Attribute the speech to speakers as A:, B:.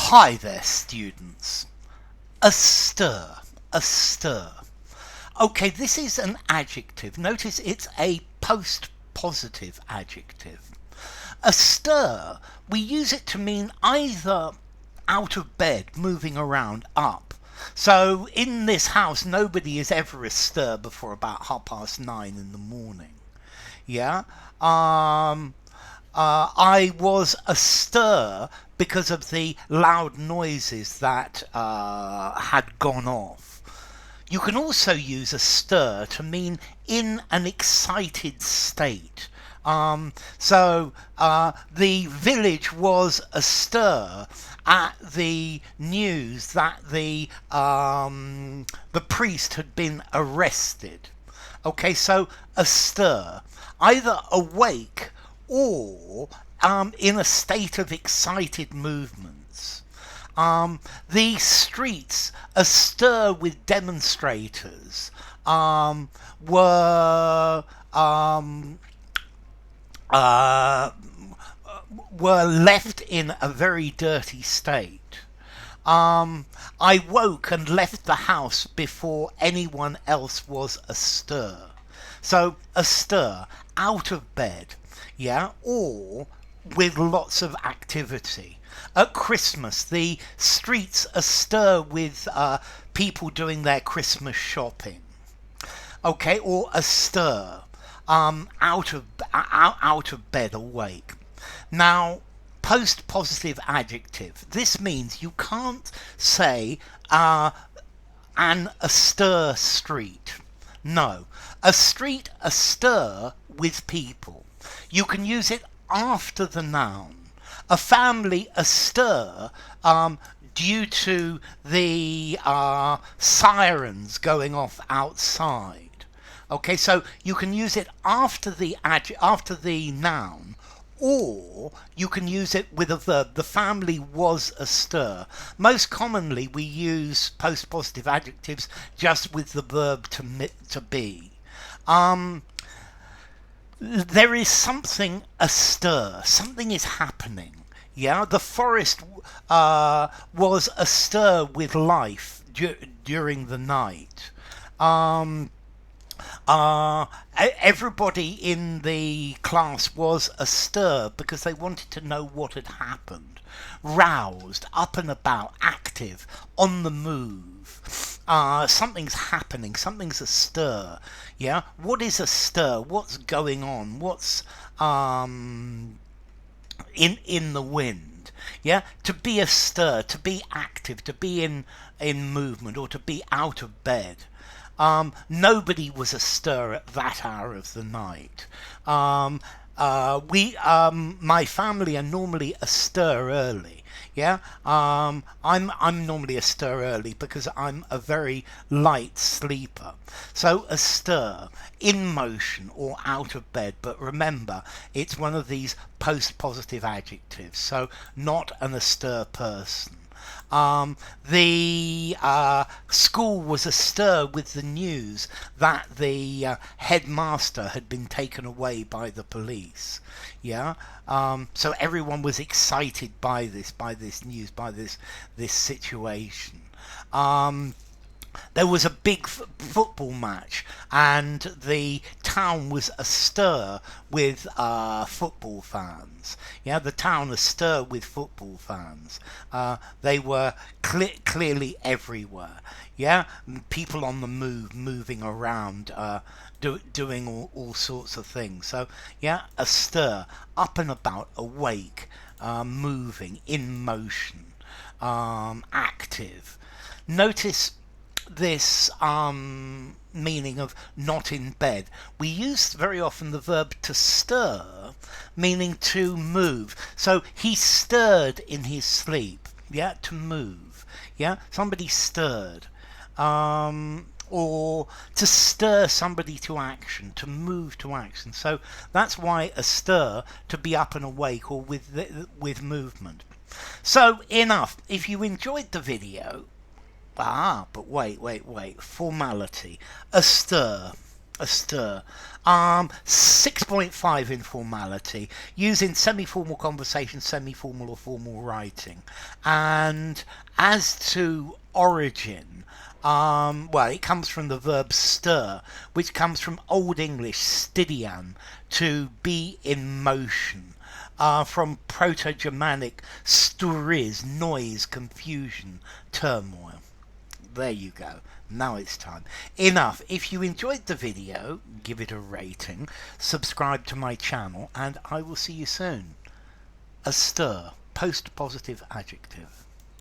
A: Hi there, students. Astir, astir. Okay, this is an adjective. Notice it's a post-positive adjective. Astir, we use it to mean either out of bed, moving around, up. So in this house, nobody is ever astir before about 9:30 in the morning. Yeah? I was astir because of the loud noises that had gone off. You can also use astir to mean in an excited state. The village was astir at the news that the priest had been arrested. Okay, so astir, either awake or in a state of excited movements. The streets astir with demonstrators were left in a very dirty state. I woke and left the house before anyone else was astir. So astir, out of bed, yeah, or with lots of activity. At Christmas, the streets astir with people doing their Christmas shopping. Okay, or astir, out of bed, awake. Now, post-positive adjective. This means you can't say an astir street. No, a street astir with people. You can use it after the noun. A family astir due to the sirens going off outside. Okay, so you can use it after the noun, or you can use it with a verb. The family was astir. Most commonly, we use post-positive adjectives just with the verb to be. There is something astir. Something is happening. Yeah, the forest was astir with life during the night. Everybody in the class was astir because they wanted to know what had happened. Roused, up and about, active, on the move. Something's happening, something's astir. Yeah, what is astir? What's going on? What's in the wind? Yeah, to be astir, to be active, to be in movement, or to be out of bed. Nobody was astir at that hour of the night. My family are normally astir early. Yeah, I'm normally astir early because I'm a very light sleeper. So astir, in motion or out of bed. But remember, it's one of these post-positive adjectives. So not an astir person. The school was astir with the news that the headmaster had been taken away by the police. Yeah, so everyone was excited by this news, by this situation. There was a big football match, and the town was astir with football fans. Yeah, the town astir with football fans. They were clearly everywhere. Yeah, people on the move, moving around, doing all sorts of things. So yeah, astir, up and about, awake, moving, in motion, active. Notice this meaning of not in bed. We use very often the verb to stir, meaning to move. So he stirred in his sleep. Yeah, to move. Yeah, somebody stirred. Or to stir somebody to action, to move to action. So that's why astir, to be up and awake or with movement. So enough. If you enjoyed the video, but wait. Formality. Astir. Astir. 6.5 in formality, using semi-formal conversation, semi-formal or formal writing. And as to origin, well, it comes from the verb stir, which comes from Old English stidian, to be in motion. From Proto-Germanic sturiz, noise, confusion, turmoil. There you go. Now it's time. Enough. If you enjoyed the video, give it a rating, subscribe to my channel, and I will see you soon. Astir, post-positive adjective.